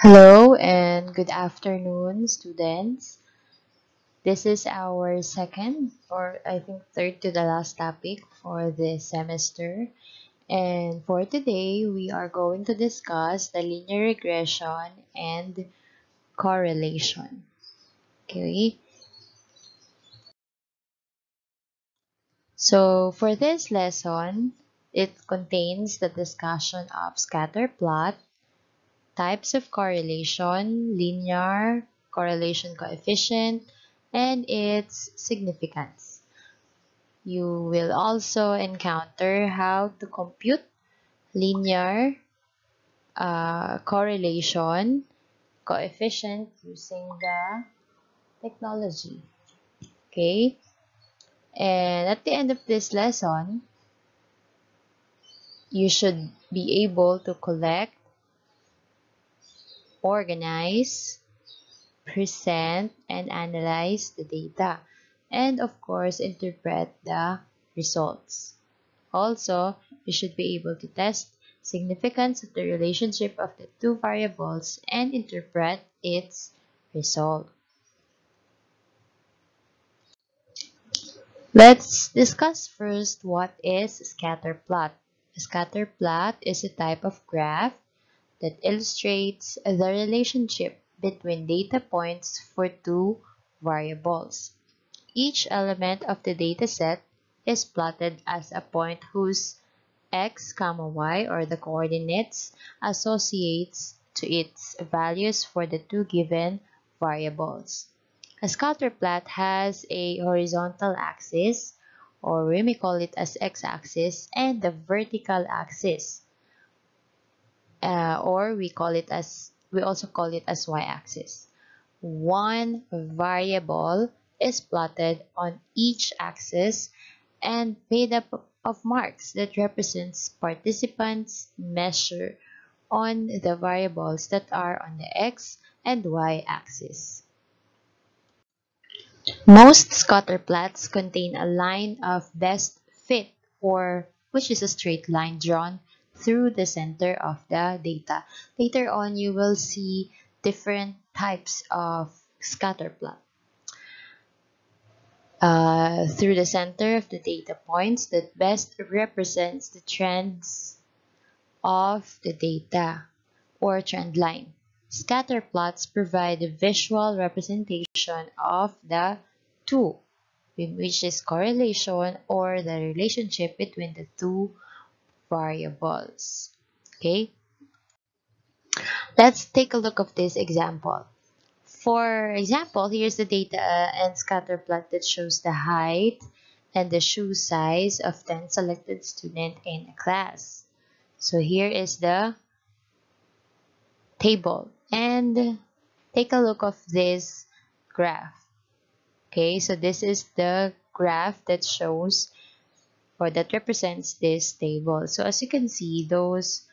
Hello and good afternoon, students. This is our second, or I think third to the last topic for this semester. And for today, we are going to discuss the linear regression and correlation. Okay, so for this lesson, it contains the discussion of scatter plot, types of correlation, linear correlation coefficient, and its significance. You will also encounter how to compute linear correlation coefficient using the technology. Okay, and at the end of this lesson, you should be able to collect, organize, present, and analyze the data, and of course, interpret the results. Also, you should be able to test significance of the relationship of the two variables and interpret its result. Let's discuss first what is a scatter plot. A scatter plot is a type of graph that illustrates the relationship between data points for two variables. Each element of the dataset is plotted as a point whose x, y, or the coordinates associates to its values for the two given variables. A scatter plot has a horizontal axis, or we may call it as x-axis, and the vertical axis, or we also call it as y-axis. One variable is plotted on each axis and made up of marks that represents participants' measure on the variables that are on the x and y axis. Most scatter plots contain a line of best fit, or which is a straight line drawn through the center of the data. Later on, you will see different types of scatter plot. Through the center of the data points that best represents the trends of the data or trend line. Scatter plots provide a visual representation of the two, which is correlation or the relationship between the two variables. Okay, let's take a look at this example. For example, here's the data and scatter plot that shows the height and the shoe size of 10 selected students in a class. So here is the table, and take a look of this graph. Okay, so this is the graph that shows or that represents this table. So as you can see, those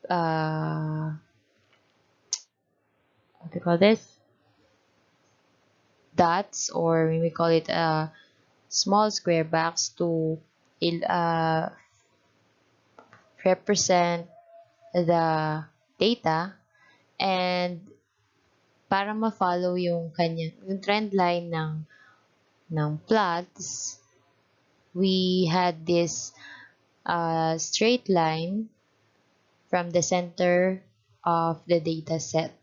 what do you call this, dots, or we call it a small square box to represent the data, and para ma-follow yung trend line ng plots, we had this straight line from the center of the data set.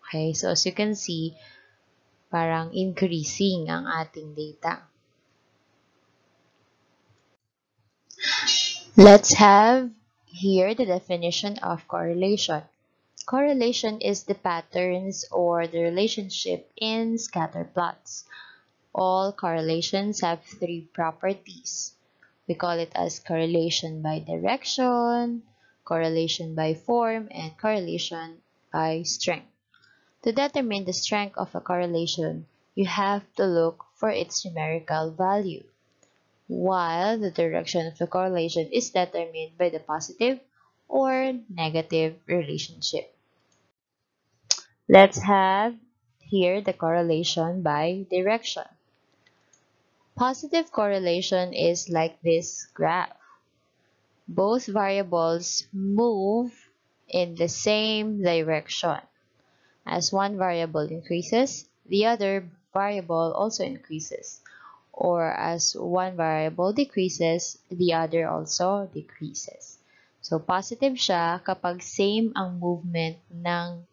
Okay, so as you can see, parang increasing ang ating data. Let's have here the definition of correlation. Correlation is the patterns or the relationship in scatter plots. All correlations have three properties. We call it as correlation by direction, correlation by form, and correlation by strength. To determine the strength of a correlation, you have to look for its numerical value, while the direction of the correlation is determined by the positive or negative relationship. Let's have here the correlation by direction. Positive correlation is like this graph. Both variables move in the same direction. As one variable increases, the other variable also increases. Or as one variable decreases, the other also decreases. So, positive siya kapag same ang movement ng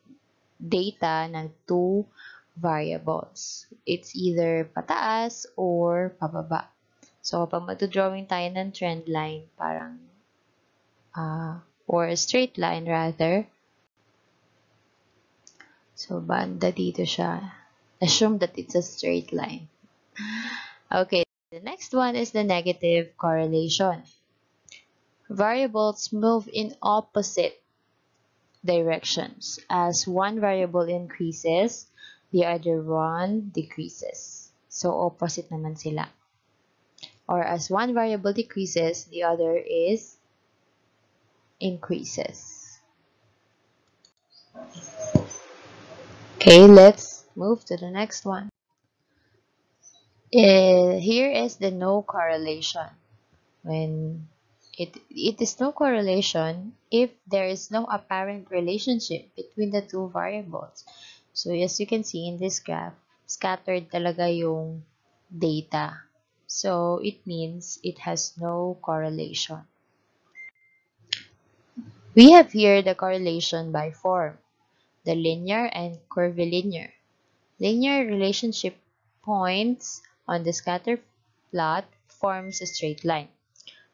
data ng two variables. It's either pataas or pababa. So, kapag magdodrawing tayo ng trend line, parang, or a straight line rather, so banda dito siya. Assume that it's a straight line. Okay, the next one is the negative correlation. Variables move in opposite directions. As one variable increases, the other one decreases. So, opposite naman sila. Or as one variable decreases, the other is increases. Okay, let's move to the next one. Here is the no correlation. When it is no correlation if there is no apparent relationship between the two variables. So as you can see in this graph, scattered talaga yung data. So it means it has no correlation. We have here the correlation by form, the linear and curvilinear. Linear relationship points on the scatter plot forms a straight line.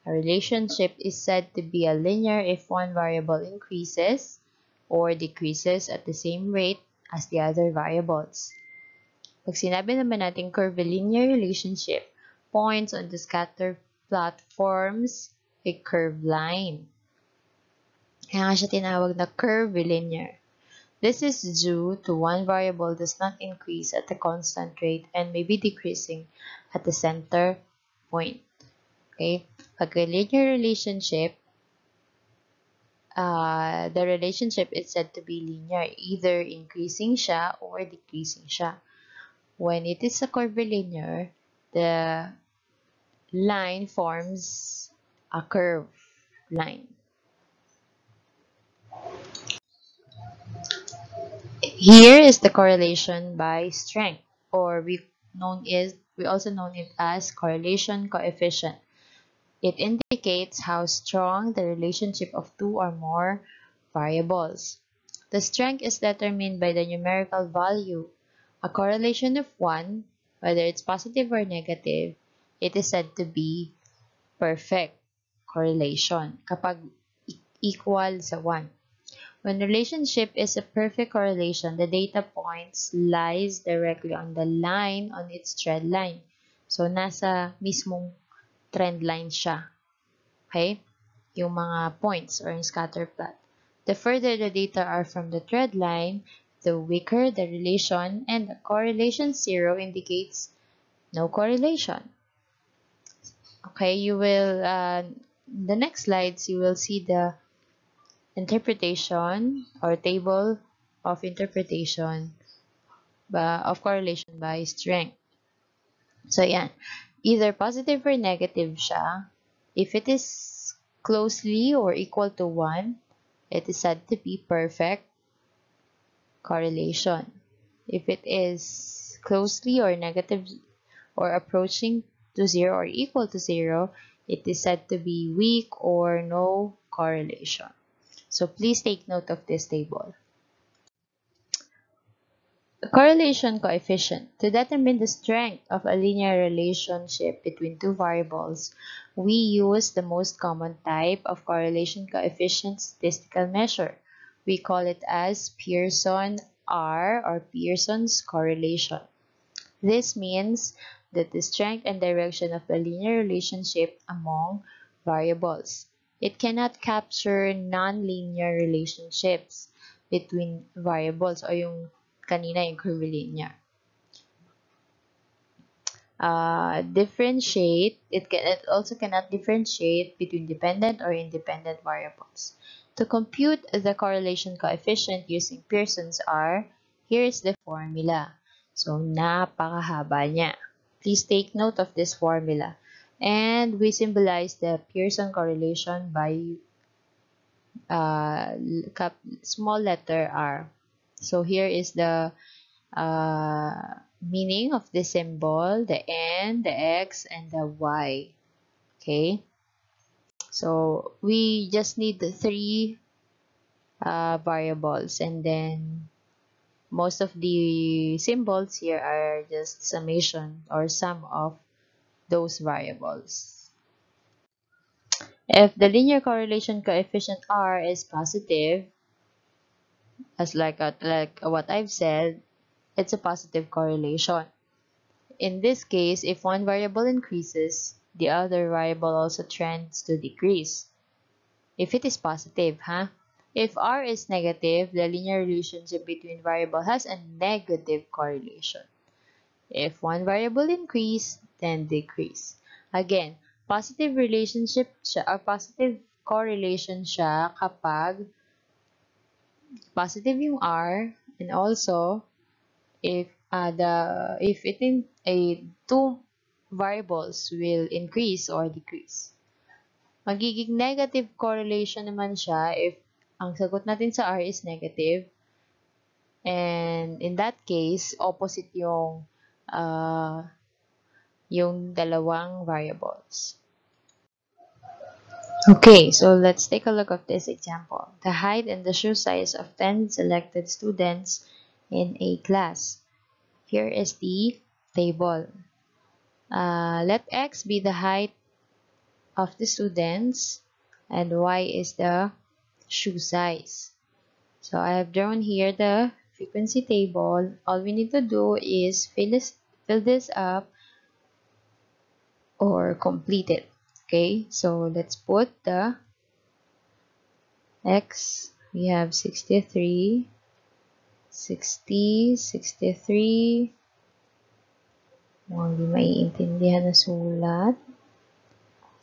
A relationship is said to be a linear if one variable increases or decreases at the same rate as the other variables. Pag sinabi naman natin curvilinear relationship, points on the scatter plot forms a curved line. Kaya nga siya tinawag na curvilinear. This is due to one variable does not increase at a constant rate and may be decreasing at the center point. Okay? Pag linear relationship, the relationship is said to be linear, either increasing siya or decreasing siya. When it is a curvilinear, the line forms a curved line. Here is the correlation by strength, or we also know it as correlation coefficient. It indicates how strong the relationship of two or more variables. The strength is determined by the numerical value. A correlation of 1, whether it's positive or negative, it is said to be perfect correlation kapag equal sa 1. When relationship is a perfect correlation, the data points lies directly on the line on its trend line. So, nasa mismong trend line siya. Okay? Yung mga points or yung scatter plot. The further the data are from the trend line, the weaker the relation, and the correlation 0 indicates no correlation. Okay, you will, the next slides, you will see the interpretation or table of interpretation of correlation by strength. So, yan. Either positive or negative siya. If it is closely or equal to 1, it is said to be perfect correlation. If it is closely or negative or approaching to 0 or equal to 0, it is said to be weak or no correlation. So please take note of this table. The correlation coefficient. To determine the strength of a linear relationship between two variables, we use the most common type of correlation coefficient statistical measure. We call it as Pearson R or Pearson's correlation. This means that the strength and direction of a linear relationship among variables. It cannot capture non-linear relationships between variables o yung kanina yung curvilinear. It also cannot differentiate between dependent or independent variables. To compute the correlation coefficient using Pearson's R, here is the formula. So, napakahaba niya. Please take note of this formula. And we symbolize the Pearson correlation by small letter r. So here is the meaning of the symbol, the N, the X, and the Y. Okay, so we just need the three variables, and then most of the symbols here are just summation or sum of those variables. If the linear correlation coefficient R is positive, as like what I've said, it's a positive correlation. In this case, if one variable increases, the other variable also trends to decrease. If it is positive, If R is negative, the linear relationship between variable has a negative correlation. If one variable increase, then decrease. Again, positive relationship siya, or positive correlation siya kapag positive yung R, and also if two variables will increase or decrease. Magiging negative correlation naman siya if ang sagot natin sa R is negative, and in that case opposite yung dalawang variables. Okay, so let's take a look at this example. The height and the shoe size of 10 selected students in a class. Here is the table. Let X be the height of the students and Y is the shoe size. So I have drawn here the frequency table. All we need to do is fill this up or complete it. Okay, so let's put the X. We have 63, 60, 63. Hindi maiintindihan na sulat.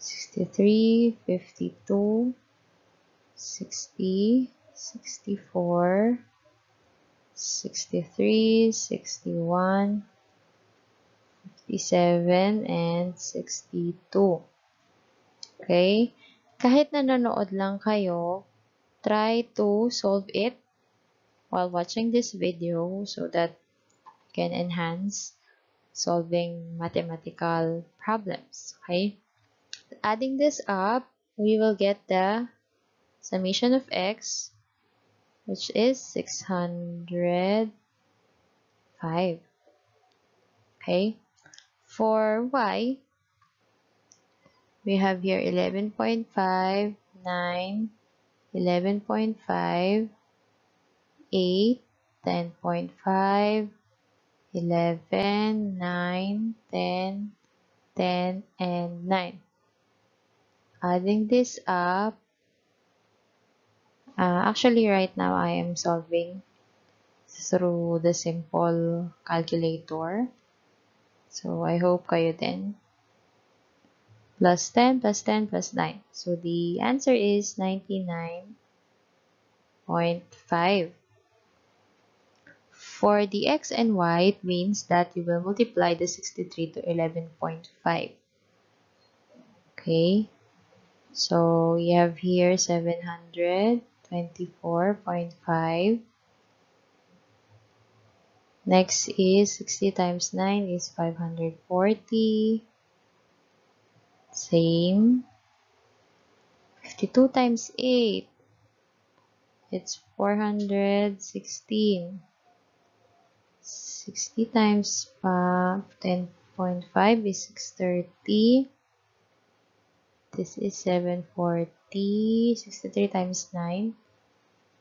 63, 52, 60, 64, 63, 61, 57, and 62. Okay? Kahit nanonood lang kayo, try to solve it while watching this video so that you can enhance solving mathematical problems. Okay? Adding this up, we will get the summation of X, which is 605. Okay? For Y, we have here 11.5, 9, 11.5, 8, 10.5, 11, 9, 10, 10, and 9. Adding this up, actually right now I am solving through the simple calculator. So I hope kayo din. Plus 10, plus 10, plus 9. So the answer is 99.5. For the X and Y, it means that you will multiply the 63 to 11.5. Okay. So we have here 724.5. Next is 60 times 9 is 540. Same. 52 times 8. It's 416. 60 times 10.5 is 630. This is 740. 63 times 9.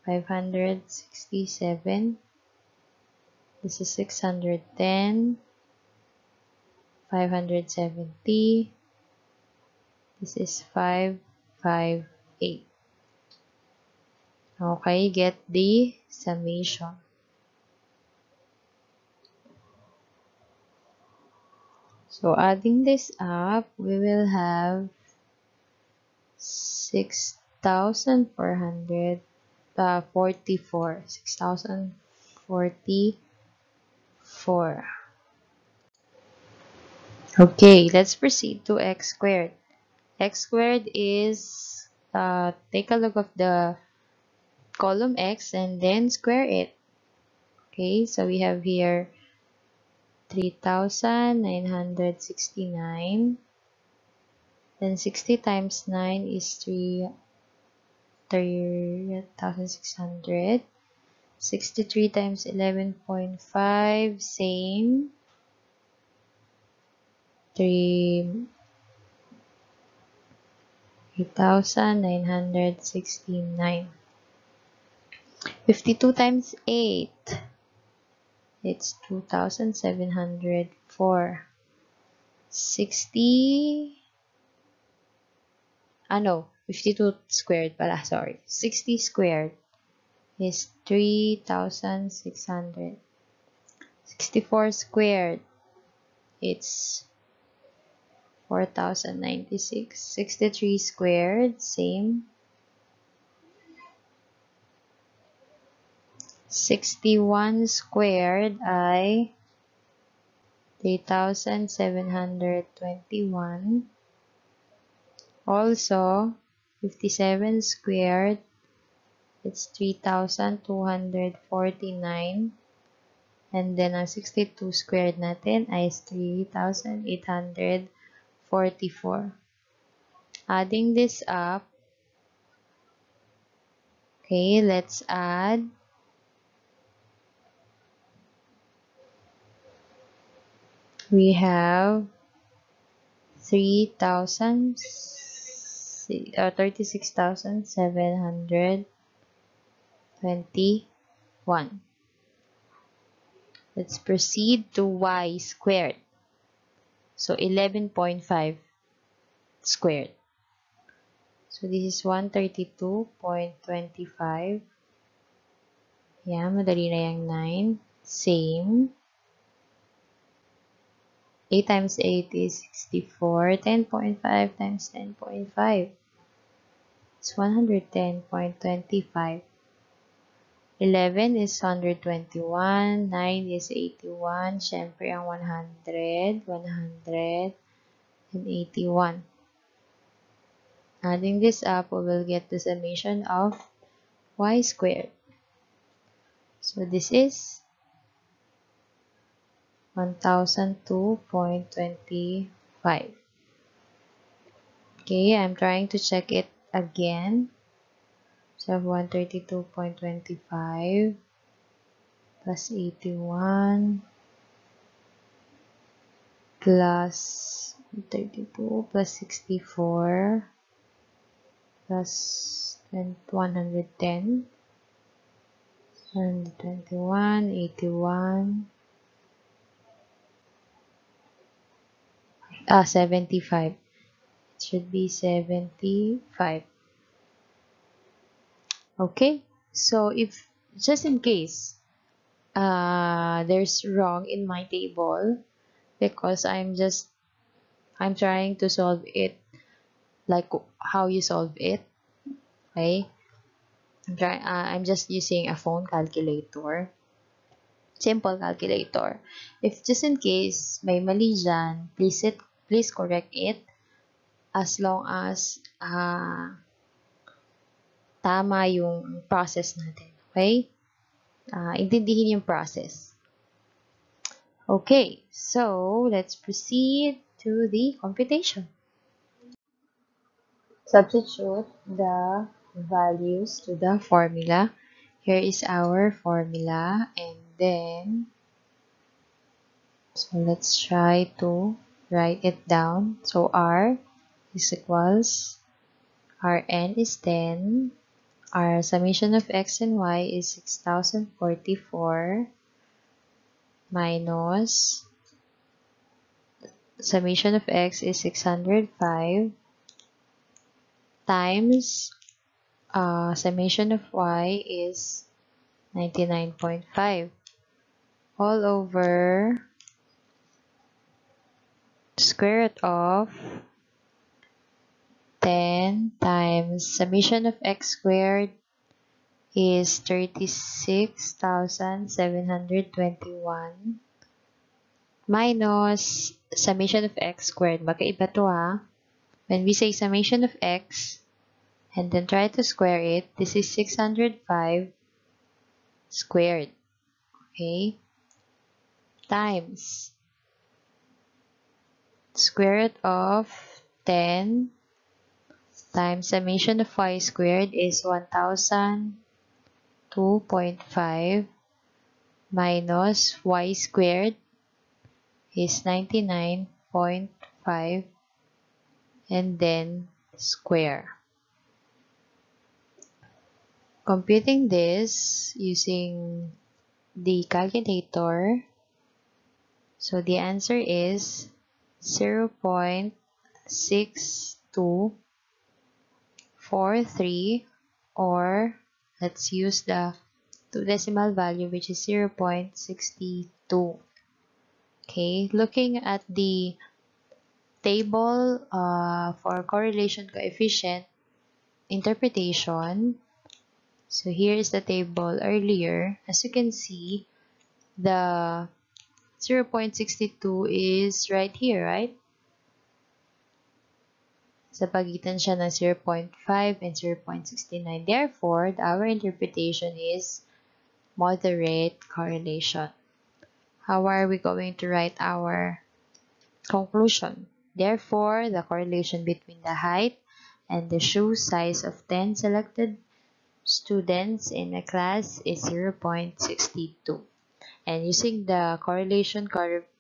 567. This is 610. 570. This is 558. Okay, get the summation. So adding this up, we will have 6,444. 6,044. Okay, let's proceed to x squared. X squared is take a look of the column x and then square it. Okay, so we have here 3,969. Then 60 times 9 is 3,600. 63 times 11.5, same. 3,969. 52 times 8, it's 2,704. 60, no, 52 squared pala, sorry. 60 squared is 3,600. 64 squared, it's 4,096. 63 squared, same. 61 squared ay 3,721. Also, 57 squared, it's 3,249. And then, ang 62 squared natin ay 3,844. Adding this up, okay, let's add. We have 36,721. Let's proceed to y squared. So 11.5 squared. So this is 132.25. Yan, madali na yung 9. Same. 8 times 8 is 64. 10.5 times 10.5. It's 110.25. 11 is 121. 9 is 81. Syempre, ang 100, 181. Adding this up, we will get the summation of y squared. So this is 1,002.25. Okay, I'm trying to check it again. So I have 132.25 plus 81 plus 32 plus 64 plus 110, 121, 81, 75. It should be 75. Okay, so if just in case there's wrong in my table, because I'm trying to solve it like how you solve it. Okay, I'm just using a phone calculator, simple calculator. If just in case may mali dyan, please correct it as long as tama yung process natin. Okay? Intindihin yung process. Okay, so let's proceed to the computation. Substitute the values to the formula. Here is our formula, and then so let's try to write it down. So R is equals Rn is 10. Our summation of x and y is 6,044 minus summation of x is 605 times summation of y is 99.5 all over square root of 10 times summation of x squared is 36,721 minus summation of x squared. Magkaiba to ha. When we say summation of x and then try to square it. This is 605 squared, okay, times square root of 10 times summation of y squared is 1002.5 minus y squared is 99.5 and then square. Computing this using the calculator, so the answer is 0.6243, or let's use the two decimal value, which is 0.62. Okay, looking at the table for correlation coefficient interpretation, so here is the table earlier. As you can see, the 0.62 is right here, right? Sa pagitan siya ng 0.5 and 0.69. Therefore, our interpretation is moderate correlation. How are we going to write our conclusion? Therefore, the correlation between the height and the shoe size of 10 selected students in a class is 0.62. And using the correlation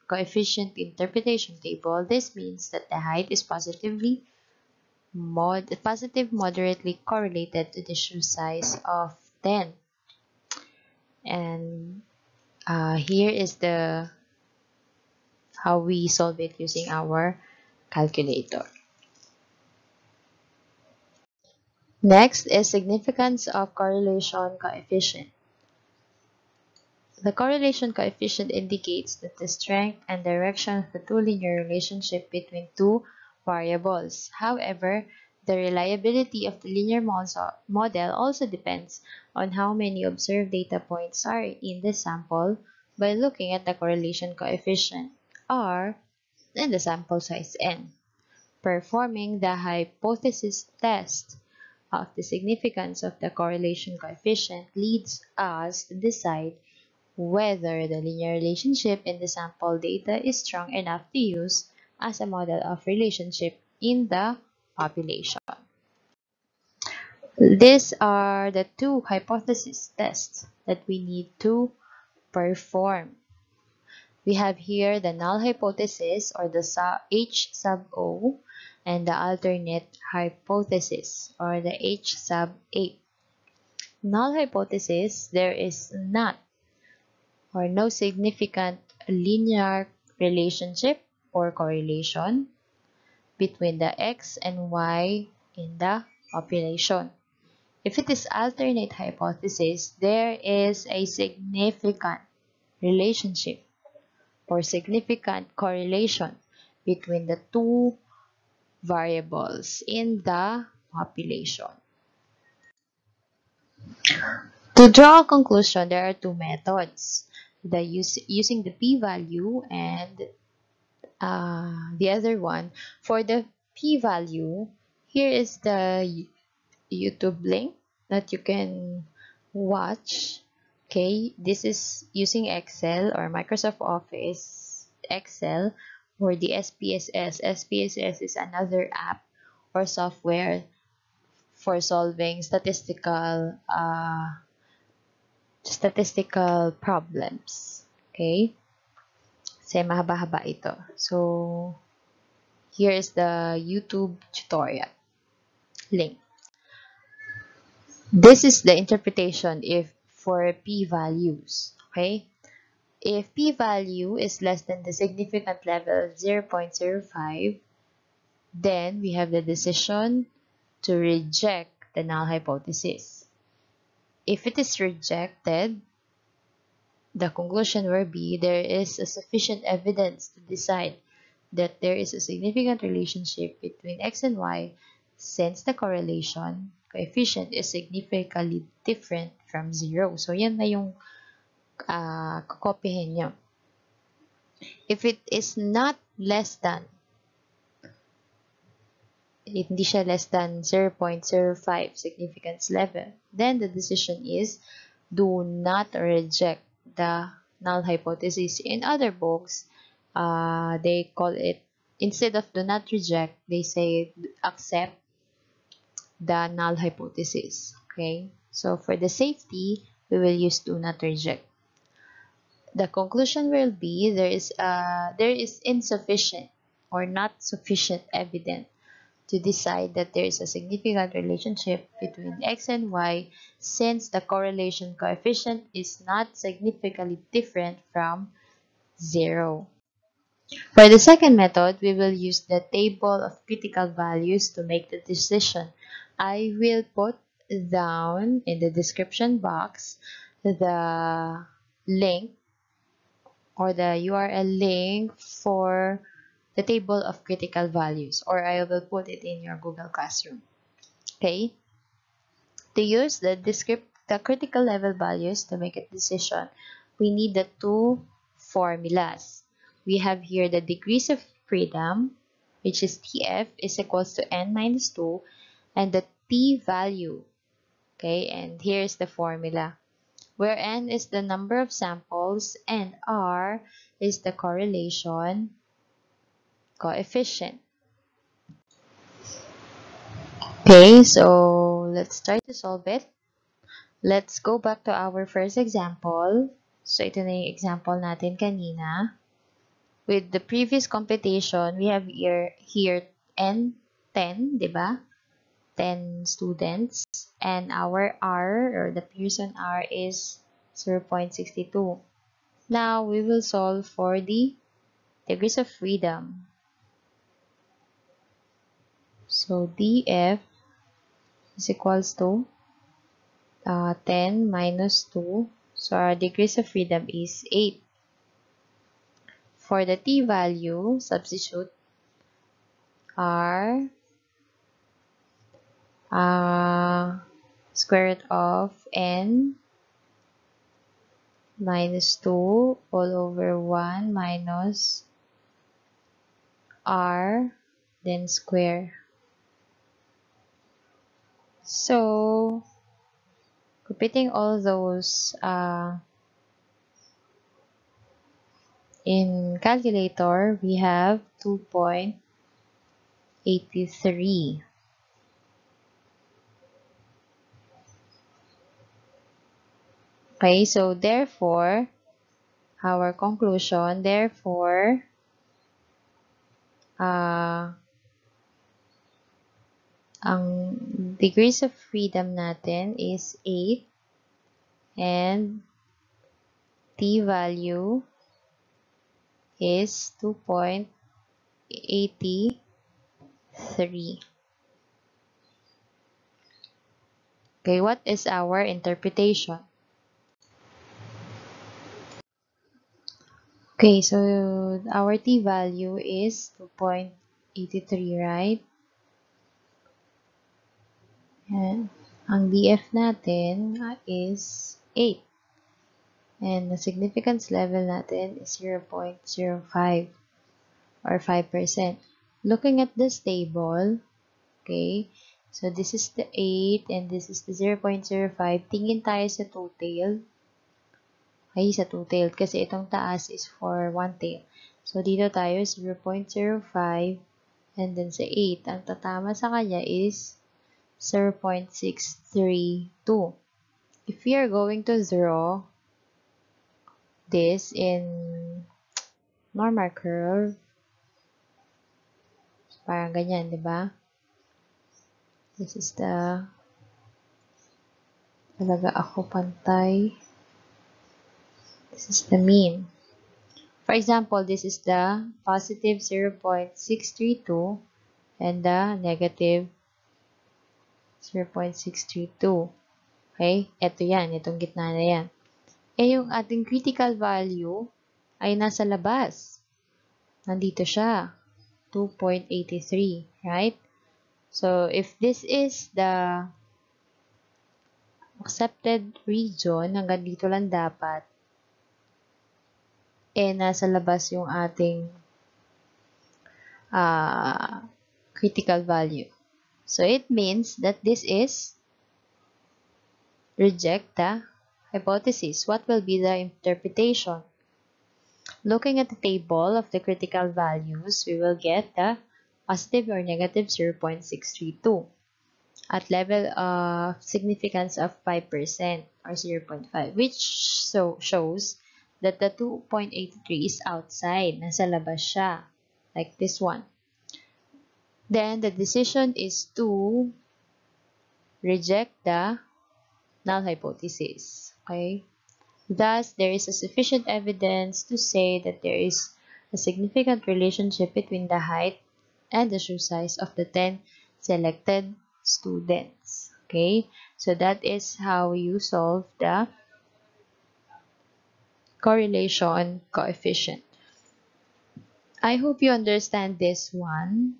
coefficient interpretation table, this means that the height is positive moderately correlated to the shoe size of 10. And here is the how we solve it using our calculator. Next is significance of correlation coefficient. The correlation coefficient indicates that the strength and direction of the two linear relationship between two variables. However, the reliability of the linear model also depends on how many observed data points are in the sample by looking at the correlation coefficient R and the sample size n. Performing the hypothesis test of the significance of the correlation coefficient leads us to decide whether the linear relationship in the sample data is strong enough to use as a model of relationship in the population. These are the two hypothesis tests that we need to perform. We have here the null hypothesis, or the H sub O, and the alternate hypothesis, or the H sub A. Null hypothesis: there is not or no significant linear relationship or correlation between the X and Y in the population. If it is alternate hypothesis, there is a significant relationship or significant correlation between the two variables in the population. To draw a conclusion, there are two methods: using the p-value and the other one. For the p-value, here is the YouTube link that you can watch. Okay, this is using Excel or Microsoft Office Excel for the SPSS. SPSS is another app or software for solving statistical problems. Okay? Kasi mahaba-haba ito. So, here is the YouTube tutorial link. This is the interpretation for p-values. Okay? If p-value is less than the significant level of 0.05, then we have the decision to reject the null hypothesis. If it is rejected, the conclusion will be there is a sufficient evidence to decide that there is a significant relationship between X and Y, since the correlation coefficient is significantly different from 0. So, yan na yung kukopihin nyo. If it is not less than hindi siya less than 0.05 significance level, then the decision is do not reject the null hypothesis. In other books, they call it, instead of do not reject, they say accept the null hypothesis. Okay, so for the safety, we will use do not reject. The conclusion will be there is insufficient or not sufficient evidence to decide that there is a significant relationship between x and y, since the correlation coefficient is not significantly different from 0. For the second method, we will use the table of critical values to make the decision. I will put down in the description box the link or the URL link for the table of critical values, or I will put it in your Google Classroom. Okay? To use the critical level values to make a decision, we need the two formulas. We have here the degrees of freedom, which is TF is equals to n minus 2, and the T value. Okay, and here's the formula, where n is the number of samples and r is the correlation coefficient. Okay, so let's try to solve it. Let's go back to our first example. So ito na yung example natin kanina. With the previous computation, we have here n 10, di ba? 10 students, and our R, or the Pearson R, is 0.62. Now, we will solve for the degrees of freedom. So, df is equals to 10 minus 2. So, our degrees of freedom is 8. For the t value, substitute r square root of n minus 2 all over 1 minus r, then square. So, computing all those in calculator, we have 2.83. Okay, so therefore, our conclusion, therefore, ang degrees of freedom natin is 8, and t value is 2.83. Okay, what is our interpretation? Okay, so our t value is 2.83, right? And ang df natin is 8. And the significance level natin is 0.05 or 5%. Looking at this table, okay, so this is the 8 and this is the 0.05. Tingin tayo sa two-tailed. Ay, sa two-tailed kasi itong taas is for one-tail. So, dito tayo 0.05 and then sa 8. Ang tatama sa kanya is 0.632. If we are going to draw this in normal curve, parang ganyan, di ba? This is the talaga ako pantay. This is the mean. For example, this is the positive 0.632 and the negative 0.632. Okay? Ito yan. Itong gitna na yan. Eh, yung ating critical value ay nasa labas. Nandito siya. 2.83. Right? So, if this is the accepted region, hanggang dito lang dapat, eh, nasa labas yung ating critical value. So it means that this is reject the hypothesis. What will be the interpretation? Looking at the table of the critical values, we will get the positive or negative 0.632 at level of significance of 5% or 0.5, which shows that the 2.83 is outside, nasa labas siya, like this one. Then the decision is to reject the null hypothesis. Okay? Thus, there is a sufficient evidence to say that there is a significant relationship between the height and the shoe size of the 10 selected students. Okay? So that is how you solve the correlation coefficient. I hope you understand this one.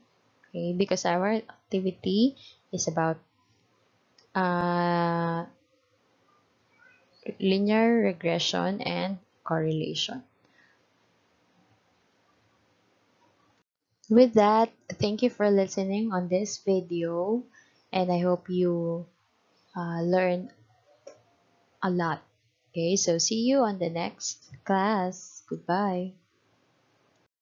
Okay? Because our activity is about uh, linear regression and correlation. With that, thank you for listening on this video, and I hope you learn a lot. Okay, so see you on the next class. Goodbye.